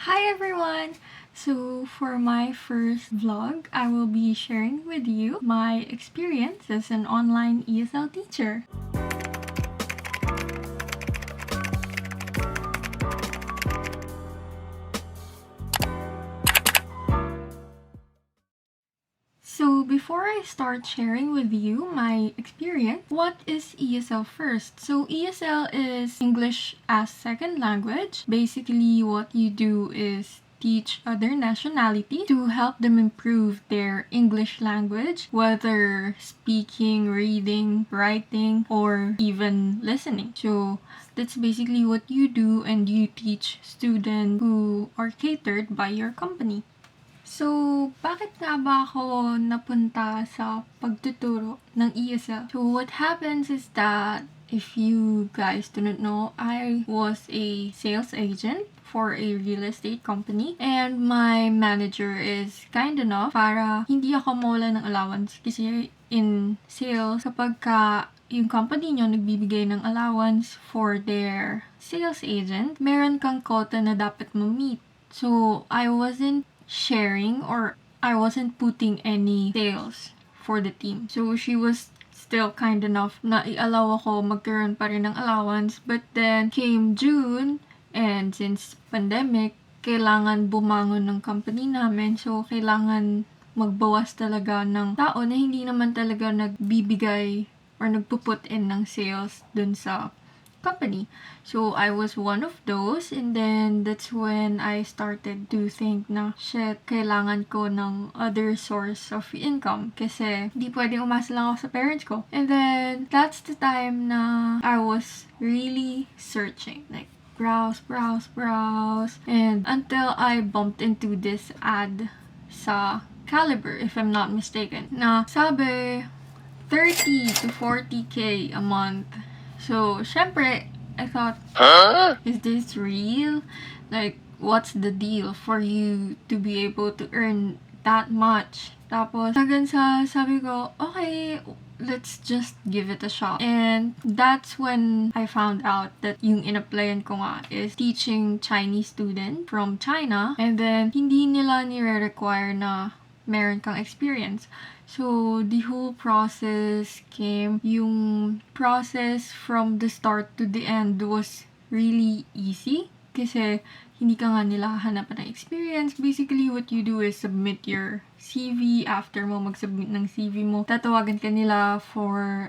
Hi everyone! So for my first vlog, I will be sharing with you my experience as an online ESL teacher. So before I start sharing with you my experience, what is ESL first? So ESL is English as Second Language. Basically, what you do is teach other nationality to help them improve their English language, whether speaking, reading, writing, or even listening. So that's basically what you do, and you teach students who are catered by your company. So, bakit nga ba ako napunta sa pagtuturo ng ESL? So, what happens is that, if you guys do not know, I was a sales agent for a real estate company, and my manager is kind enough para hindi ako mawala ng allowance. Kasi in sales, kapag yung company nyo nagbibigay ng allowance for their sales agent, meron kang quota na dapat ma-meet. So, I wasn't sharing, or I wasn't putting any sales for the team. So she was still kind enough na i-allow ako magkaroon pa rin ng allowance. But then came June, and since pandemic, kailangan bumangon ng company namin. So kailangan magbawas talaga ng tao na hindi naman talaga nagbibigay or nagpuput in ng sales dun sa company. So I was one of those, and then that's when I started to think na, shit, kailangan ko ng other source of income kasi di pwedeng umasa lang ako sa parents ko. And then that's the time na I was really searching, like browse, and until I bumped into this ad sa Caliber, if I'm not mistaken, na sabi 30 to 40k a month. So, syempre, I thought, is this real? Like, what's the deal for you to be able to earn that much? Tapos, hanggang sa sabi ko, okay, let's just give it a shot. And that's when I found out that yung in-applyan ko nga is teaching Chinese student from China. And then, hindi nila nire-require na meron kang experience. So, the whole process yung process from the start to the end was really easy. Kasi, hindi ka nga nila hanapan ng experience. Basically, what you do is submit your CV. After mo mag-submit ng CV mo, tatawagan ka nila for,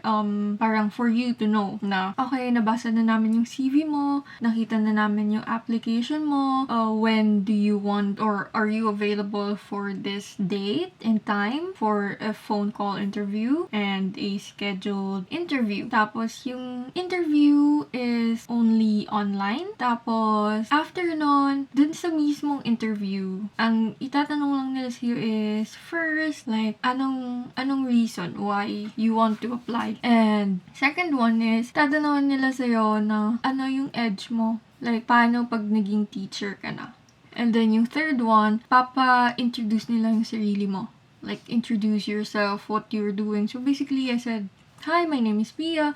parang for you to know na, okay, nabasa na namin yung CV mo, nakita na namin yung application mo, when do you want, or are you available for this date and time for a phone call interview and a scheduled interview. Tapos, yung interview is only online. Tapos, after nun, dun sa mismong interview, ang itatanong lang nila sa'yo is, first, like, anong reason why you want to apply? And second one is, tatanungin nila sa'yo na ano yung edge mo. Like, paano pag naging teacher ka na? And then yung third one, papa-introduce nila yung sarili mo. Like, introduce yourself, what you're doing. So basically, I said, hi, my name is Pia.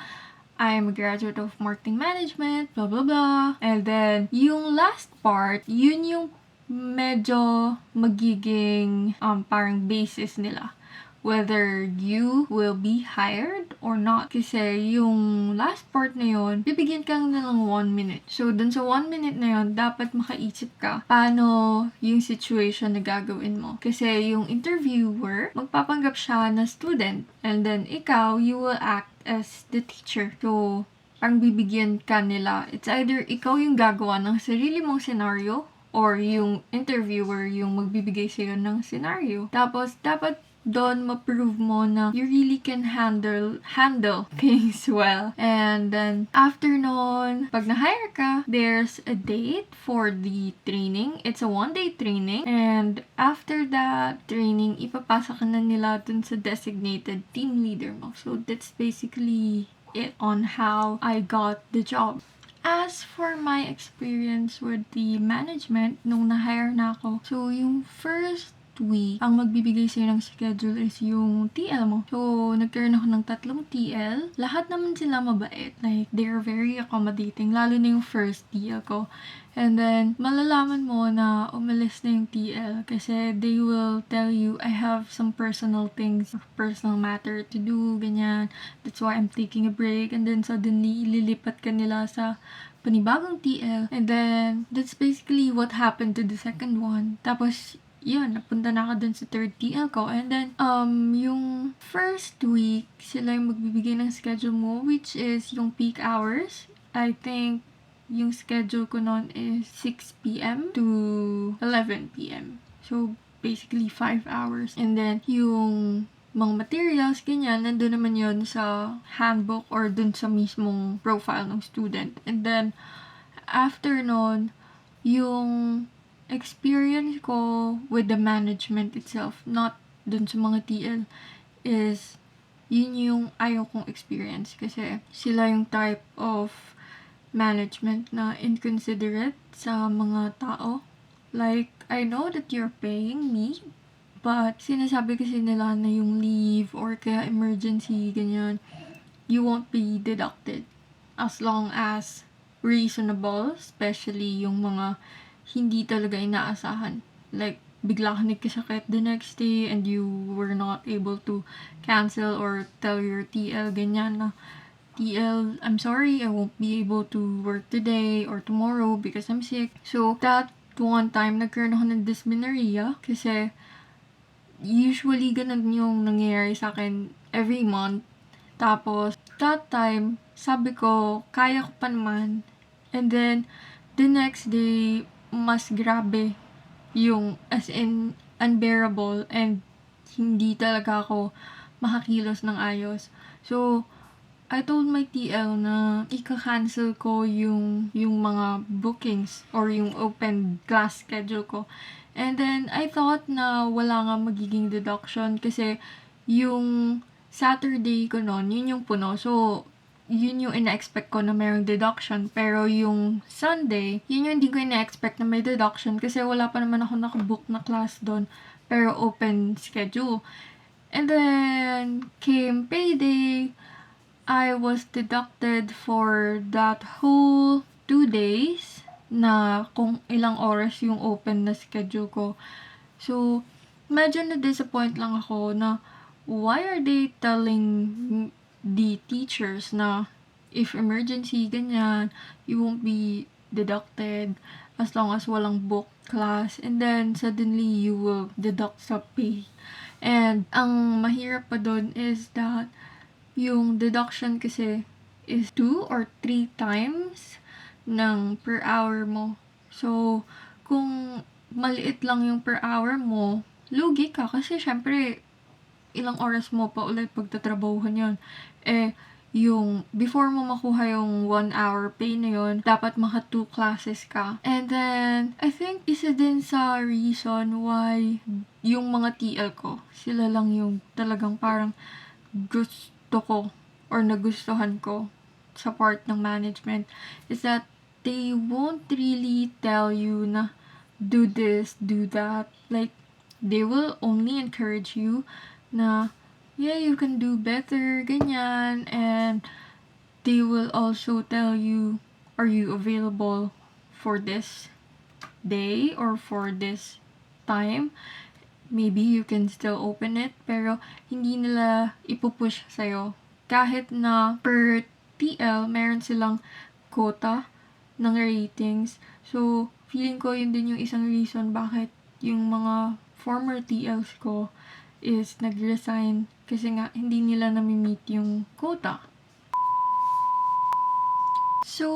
I'm a graduate of marketing management, blah, blah, blah. And then, yung last part, yun yung medyo magiging parang basis nila. Whether you will be hired or not. Kasi yung last part na yun, bibigyan ka ng 1 minute. So, dun sa 1 minute na yun, dapat makaisip ka paano yung situation na gagawin mo. Kasi yung interviewer, magpapanggap siya na student. And then, ikaw, you will act as the teacher. So, parang bibigyan ka nila. It's either ikaw yung gagawa ng sarili mong scenario, or yung interviewer yung magbibigay sa'yo ng scenario. Tapos, dapat doon ma-prove mo na you really can handle things well. And then, after nun, pag na-hire ka, there's a date for the training. It's a 1-day training. And after that training, ipapasa ka na nila dun sa designated team leader mo. So, that's basically it on how I got the job. As for my experience with the management, nung na-hire na ako, so yung first week, ang magbibigay sa'yo ng schedule is yung TL mo. So, nagkaroon ako ng 3 TL. Lahat naman sila mabait. Like, they're very accommodating. Lalo na yung first TL ko. And then, malalaman mo na umalis na yung TL kasi they will tell you, I have some personal things, personal matter to do, ganyan. That's why I'm taking a break. And then, suddenly, ililipat ka nila sa panibagong TL. And then, that's basically what happened to the second one. Tapos, yun, napunta na ako dun sa third TL ko. And then, yung first week, sila yung magbibigay ng schedule mo, which is yung peak hours. I think, yung schedule ko noon is 6 p.m. to 11 p.m. So, basically 5 hours. And then, yung mga materials, ganyan, nandun naman yun sa handbook or dun sa mismong profile ng student. And then, after nun, yung experience ko with the management itself, not dun sa mga TL, is yun yung ayaw kong experience. Kasi sila yung type of management na inconsiderate sa mga tao. Like, I know that you're paying me, but sinasabi kasi nila na yung leave or kaya emergency, ganyan, you won't be deducted as long as reasonable, especially yung mga hindi talaga inaasahan. Like, bigla ka nagkasakit the next day and you were not able to cancel or tell your TL, ganyan na, TL, I'm sorry, I won't be able to work today or tomorrow because I'm sick. So, that one time, nagkaroon ako ng dysmenorrhea kasi usually ganun yung nangyayari sa akin every month. Tapos, that time, sabi ko, kaya ko pa naman. And then, the next day, mas grabe yung as in unbearable and hindi talaga ako makakilos ng ayos. So, I told my TL na ika-cancel ko yung mga bookings or yung open class schedule ko. And then, I thought na wala nga magiging deduction kasi yung Saturday ko noon, yun yung puno. So, yun yung ina-expect ko na mayroong deduction. Pero yung Sunday, yun yung hindi ko ina-expect na may deduction kasi wala pa naman ako nakabook na class doon. Pero open schedule. And then, came payday, I was deducted for that whole 2 days na kung ilang oras yung open na schedule ko. So, medyo na-disappoint lang ako na why are they telling the teachers na if emergency, ganyan, you won't be deducted as long as walang book class. And then, suddenly, you will deduct sa pay. And, ang mahirap pa dun is that yung deduction kasi is 2 or 3 times ng per hour mo. So, kung maliit lang yung per hour mo, lugi ka kasi syempre ilang oras mo pa ulit pagtatrabahuhan yun. Yung before mo makuha yung 1 hour pay na yun, dapat maka 2 classes ka. And then, I think isa din sa reason why yung mga TL ko, sila lang yung talagang parang gusto ko or nagustuhan ko sa part ng management is that they won't really tell you na do this, do that. Like, they will only encourage you na, yeah, you can do better, ganyan. And they will also tell you, are you available for this day or for this time? Maybe you can still open it, pero hindi nila ipupush sa'yo. Kahit na per TL, meron silang quota ng ratings. So, feeling ko yun din yung isang reason bakit yung mga former TLs ko is nag-resign kasi nga hindi nila nami-meet yung quota. So,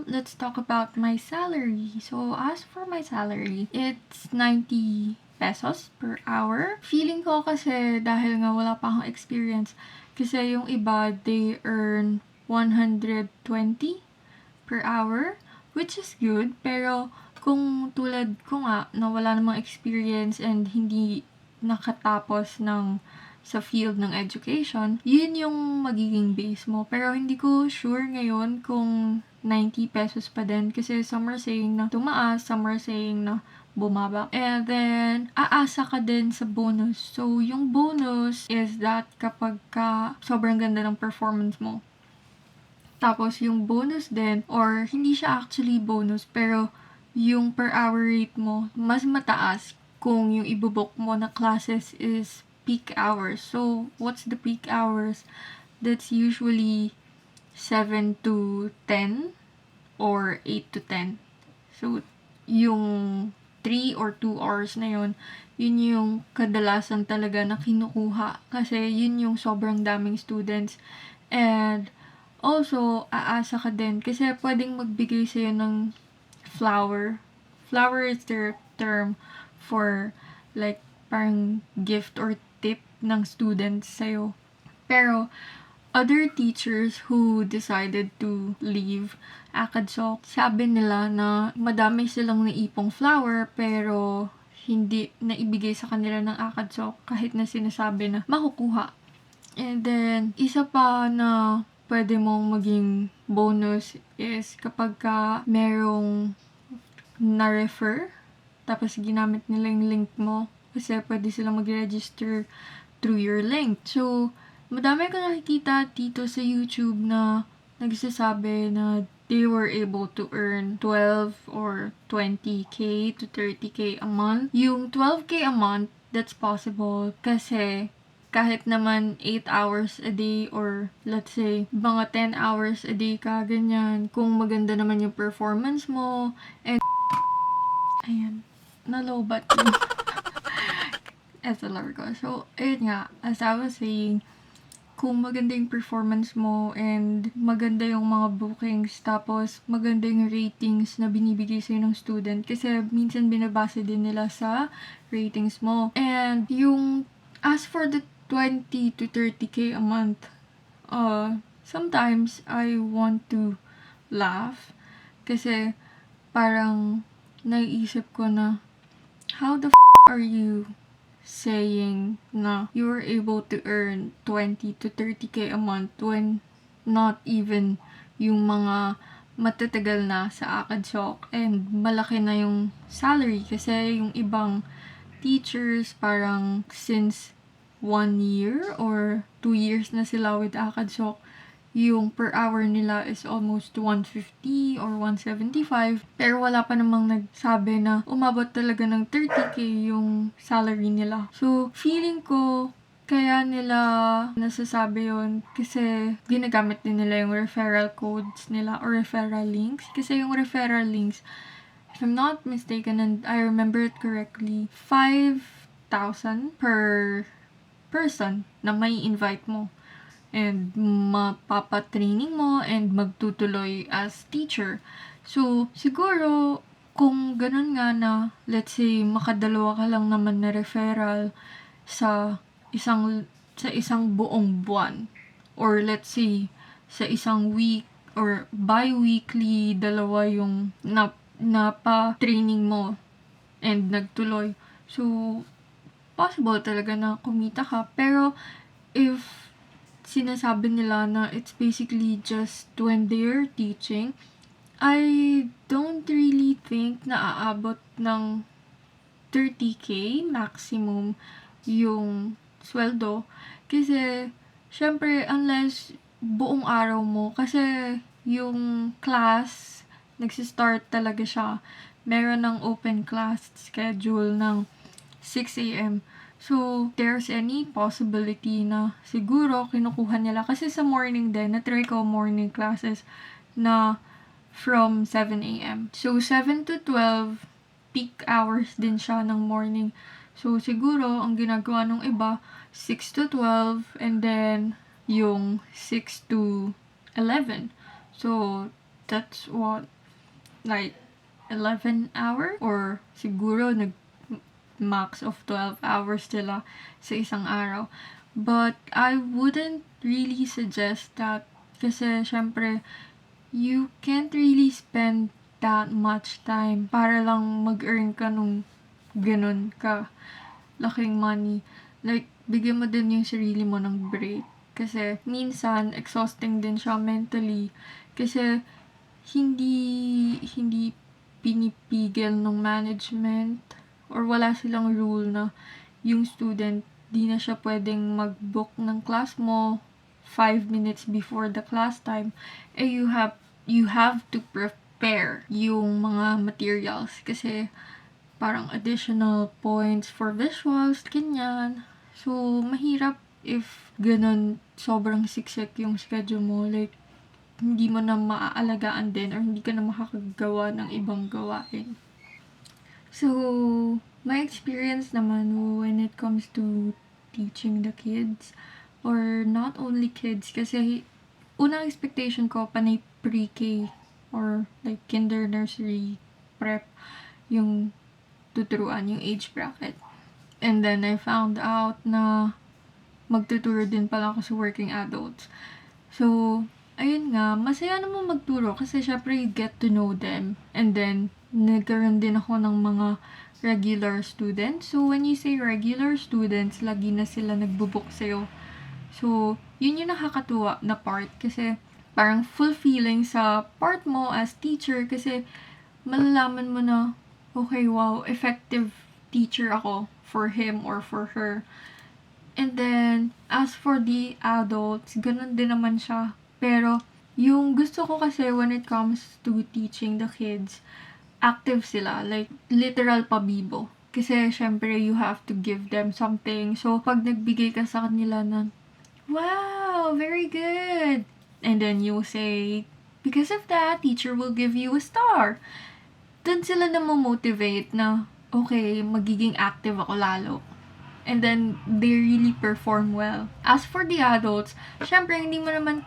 let's talk about my salary. So, as for my salary, it's 90 pesos per hour. Feeling ko kasi dahil nga wala pa akong experience, kasi yung iba, they earn 120 per hour, which is good. Pero kung tulad ko nga, na wala namang experience and hindi nakatapos sa field ng education, yun yung magiging base mo. Pero hindi ko sure ngayon kung 90 pesos pa din kasi some are saying na tumaas, some are saying na bumaba. And then, aasa ka din sa bonus. So, yung bonus is that kapag sobrang ganda ng performance mo. Tapos, yung bonus din, or hindi siya actually bonus, pero yung per hour rate mo mas mataas kung yung ibobook mo na classes is peak hours. So, what's the peak hours? That's usually 7 to 10 or 8 to 10. So, yung 3 or 2 hours na yun yung kadalasan talaga na kinukuha. Kasi yun yung sobrang daming students. And also, aasa ka din. Kasi pwedeng magbigay sa'yo ng flower. Flower is their term for like parang gift or tip ng students sa'yo. Pero, other teachers who decided to leave Acadsoc, sabi nila na madami silang naipong flower pero hindi naibigay sa kanila ng Acadsoc kahit na sinasabi na makukuha. And then, isa pa na pwede mong maging bonus is kapag ka merong na-refer, tapos ginamit nila yung link mo, kasi pwede silang mag-register through your link. So, madami ko nakikita dito sa YouTube na nagsasabi na they were able to earn 12 or 20k to 30k a month. Yung 12k a month, that's possible kasi kahit naman 8 hours a day or let's say mga 10 hours a day ka, ganyan. Kung maganda naman yung performance mo and ayan, nalobat yung SLR ko. So, ayun nga, as I was saying, kung maganda yung performance mo and maganda yung mga bookings, tapos maganda yung ratings na binibigay sa'yo ng student kasi minsan binabase din nila sa ratings mo. And yung, as for the 20 to 30k a month, sometimes I want to laugh kasi parang naiisip ko na, how the are you saying na you were able to earn 20 to 30k a month when not even yung mga matatagal na sa Acadsoc and malaki na yung salary kasi yung ibang teachers parang since 1 year or 2 years na sila with Acadsoc, yung per hour nila is almost 150 or 175. Pero wala pa namang nagsabi na umabot talaga ng 30k yung salary nila. So, feeling ko, kaya nila nasasabi yun kasi ginagamit din nila yung referral codes nila or referral links. Kasi yung referral links, if I'm not mistaken and I remember it correctly, 5,000 per person na may invite mo and mapapatraining mo and magtutuloy as teacher. So, siguro, kung ganun nga na, let's say, makadalawa ka lang naman na referral sa isang buong buwan, or let's say, sa isang week, or bi-weekly, dalawa yung napa-training mo and nagtuloy. So, possible talaga na kumita ka. Pero, if sinasabi nila na it's basically just when they're teaching, I don't really think na aabot ng 30k maximum yung sweldo. Kasi, syempre, unless buong araw mo, kasi yung class, nagsistart talaga siya. Meron ng open class schedule ng 6 a.m. So, there's any possibility na siguro kinukuha nila. Kasi sa morning din, na-try ko morning classes na from 7 a.m. So, 7 to 12, peak hours din siya ng morning. So, siguro, ang ginagawa ng iba, 6 to 12, and then yung 6 to 11. So, that's what, like, 11 hour? Or siguro, max of 12 hours sila sa isang araw. But I wouldn't really suggest that kasi syempre you can't really spend that much time para lang mag-earn ka nung ganun ka laking money. Like, bigyan mo din yung sarili mo ng break. Kasi minsan exhausting din siya mentally kasi hindi pinipigil ng management or wala silang rule na yung student di na siya pwedeng mag-book ng class mo 5 minutes before the class time. You have to prepare yung mga materials kasi parang additional points for visuals, ganyan. So, mahirap if ganun sobrang siksik yung schedule mo. Like, hindi mo na maaalagaan din or hindi ka na makakagawa ng ibang gawain. So, my experience naman when it comes to teaching the kids or not only kids kasi unang expectation ko panay pre-K or like kinder, nursery, prep yung tuturuan, yung age bracket. And then I found out na magtuturo din pala ako sa working adults. So, ayun nga, masaya naman magturo kasi syempre you get to know them. And then, nagkaroon din ako ng mga regular students. So, when you say regular students, lagi na sila nagbubook sa'yo. So, yun yung nakakatuwa na part kasi parang fulfilling sa part mo as teacher kasi malalaman mo na, okay, wow, effective teacher ako for him or for her. And then, as for the adults, ganun din naman siya. Pero, yung gusto ko kasi when it comes to teaching the kids, active sila. Like, literal pabibo. Kasi, syempre, you have to give them something. So, pag nagbigay ka sa kanila ng, wow, very good. And then you say, because of that, teacher will give you a star. Doon sila na motivate na, okay, magiging active ako lalo. And then, they really perform well. As for the adults, syempre, hindi mo naman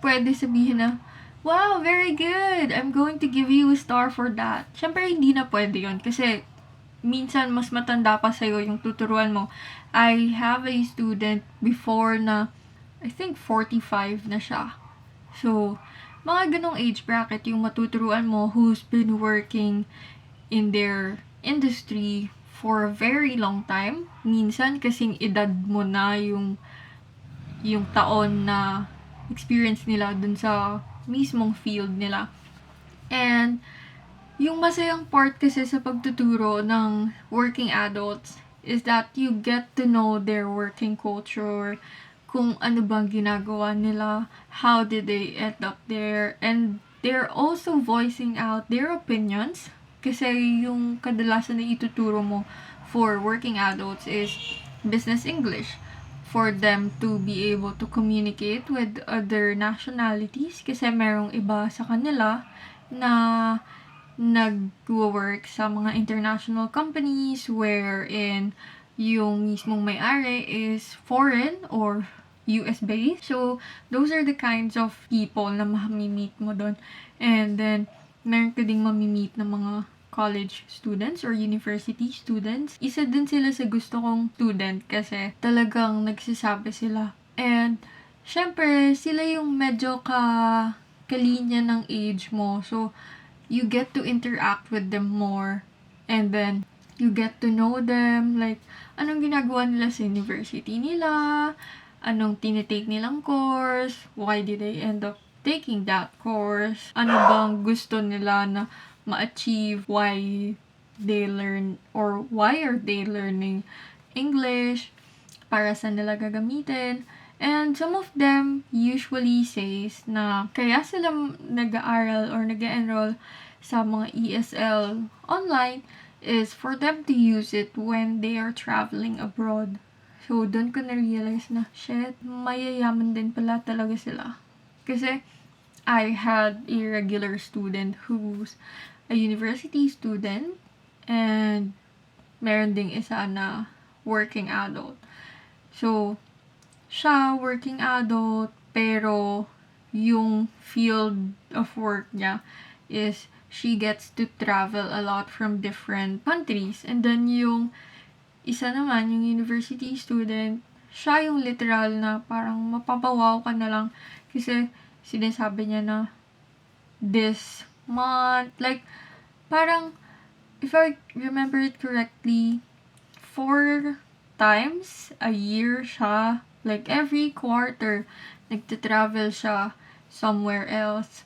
pwede sabihin na, wow, very good, I'm going to give you a star for that. Syempre, hindi na pwede yun. Kasi, minsan, mas matanda pa sa'yo yung tuturuan mo. I have a student before na, I think 45 na siya. So, mga ganong age bracket yung matuturuan mo who's been working in their industry for a very long time. Minsan, kasing edad mo na yung taon na experience nila dun sa mismong field nila. And, yung masayang part kasi sa pagtuturo ng working adults is that you get to know their working culture, kung ano bang ginagawa nila, how did they end up there, and they're also voicing out their opinions. Kasi yung kadalasan na ituturo mo for working adults is business English. For them to be able to communicate with other nationalities. Kasi merong iba sa kanila na nag-work sa mga international companies wherein yung mismong may-ari is foreign or US-based. So, those are the kinds of people na mamimit mo doon. And then, meron ka ding mamimit ng mga college students or university students. Isa din sila sa gusto kong student kasi talagang nagsasabi sila. And, syempre, sila yung medyo kalinya ng age mo. So, you get to interact with them more. And then, you get to know them. Like, anong ginagawa nila sa university nila? Anong tinitake nilang course? Why did they end up taking that course? Ano bang gusto nila na ma-achieve? Why they learn or why are they learning English? Para saan nila gagamitin? And some of them usually says na kaya sila nag-aaral or nag-enroll sa mga ESL online is for them to use it when they are traveling abroad. So, doon ko na-realize na, shit, mayayaman din pala talaga sila. Kasi, I had a regular student who's a university student and meron ding isa na working adult. So, siya working adult pero yung field of work niya is she gets to travel a lot from different countries. And then yung isa naman, yung university student, siya yung literal na parang mapapawaw ka na lang kasi sinasabi niya na this month, like, parang, if I remember it correctly, 4 times a year siya, like, every quarter, nagta-travel siya somewhere else.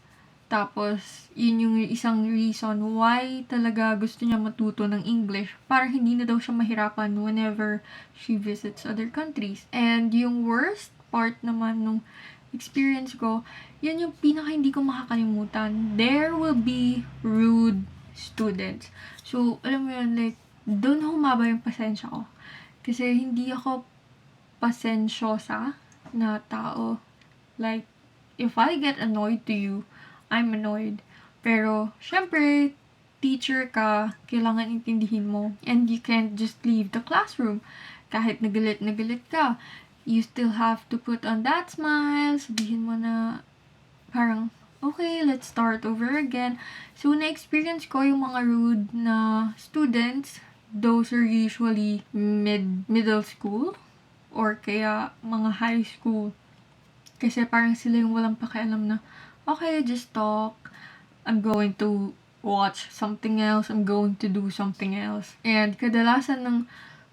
Tapos, yun yung isang reason why talaga gusto niya matuto ng English para hindi na daw siya mahirapan whenever she visits other countries. And yung worst part naman nung experience ko, yun yung pinaka hindi ko makakalimutan. There will be rude students. So, alam mo yun, like, doon humaba yung pasensya ko. Kasi hindi ako pasensyosa na tao. Like, if I get annoyed to you, I'm annoyed. Pero, syempre, teacher ka, kailangan intindihin mo. And you can't just leave the classroom. Kahit nagalit ka, you still have to put on that smile. Sabihin mo na, parang, okay, let's start over again. So, na-experience ko yung mga rude na students. Those are usually middle school or kaya mga high school. Kasi parang sila yung walang pakialam na, okay, just talk. I'm going to watch something else. I'm going to do something else. And kadalasan ng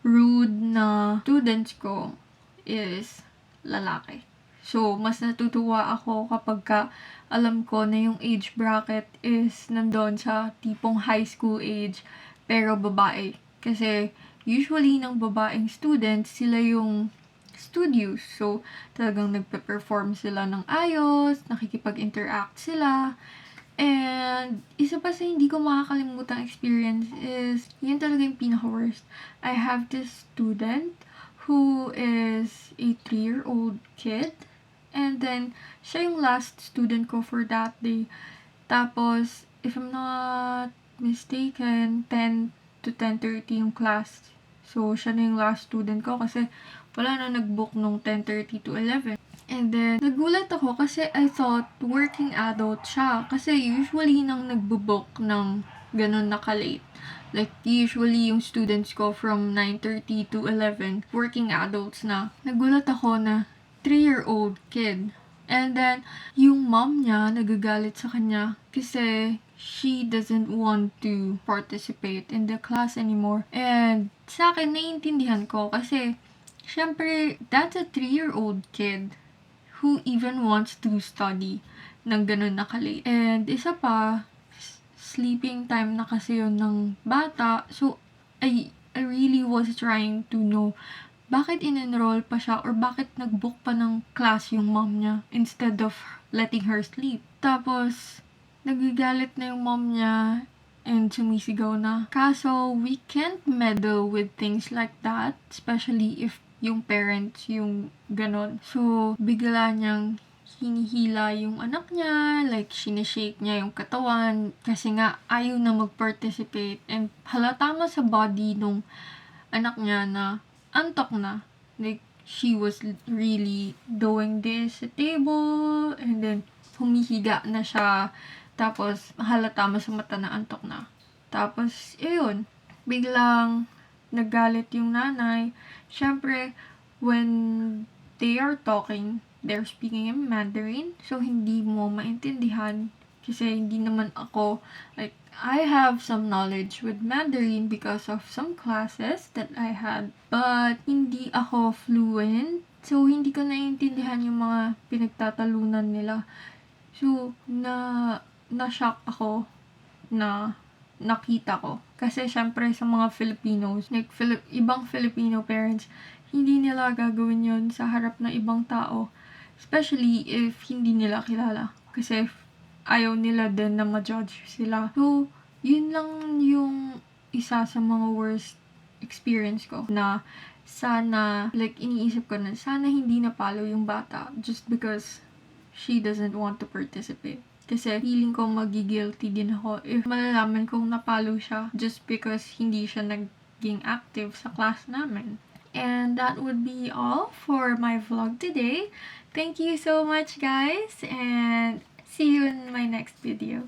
rude na students ko is lalaki. So, mas natutuwa ako kapag alam ko na yung age bracket is nandun sa tipong high school age, pero babae. Kasi, usually ng babaeng students, sila yung studios. So, talagang nagpe-perform sila ng ayos, nakikipag-interact sila. And, isa pa sa hindi ko makakalimutang experience is, yun talaga yung pinaka-worst. I have this student who is a 3-year-old kid. And then, siya yung last student ko for that day. Tapos, if I'm not mistaken, 10 to 10:30 yung class. So, siya na yung last student ko kasi wala na nag-book nung 10:30 to 11. And then, nagulat ako kasi I thought working adult siya. Kasi usually nang nagbo-book ng ganun na ka-late. Like, usually yung students ko from 9:30 to 11, working adults na. Nagulat ako na 3-year-old kid. And then, yung mom niya nagagalit sa kanya kasi she doesn't want to participate in the class anymore. And sa akin, naiintindihan ko kasi syempre, that's a 3-year-old kid who even wants to study ng ganun na ka-late. And isa pa, sleeping time na kasi yun ng bata. So, I really was trying to know bakit in-enroll pa siya or bakit nag-book pa ng class yung mom niya instead of letting her sleep. Tapos, nagigalit na yung mom niya and sumisigaw na. Kaso, we can't meddle with things like that, especially if yung parents yung ganon. So, bigla niyang hinihila yung anak niya, like, sinishake niya yung katawan kasi nga ayaw na mag-participate and halata mo sa body nung anak niya na antok na. Like, she was really doing this sa table and then humihiga na siya. Tapos, halata mo sa mata na antok na. Tapos, ayun, biglang naggalit yung nanay. Siyempre, when they are talking, they're speaking in Mandarin. So, hindi mo maintindihan. Kasi hindi naman ako, like, I have some knowledge with Mandarin because of some classes that I had. But, hindi ako fluent. So, hindi ko naiintindihan yung mga pinagtatalunan nila. So, na-shock ako na nakita ko. Kasi, syempre, sa mga Filipinos, like, ibang Filipino parents, hindi nila gagawin yon sa harap ng ibang tao. Especially if hindi nila kilala. Kasi, ayaw nila din na ma-judge sila. So, yun lang yung isa sa mga worst experience ko. Na, sana, like, iniisip ko na, sana hindi napalo yung bata just because she doesn't want to participate. Kasi feeling ko magigilty din ako if malalaman kong napalo siya just because hindi siya naging active sa class namin. And that would be all for my vlog today. Thank you so much, guys, and see you in my next video.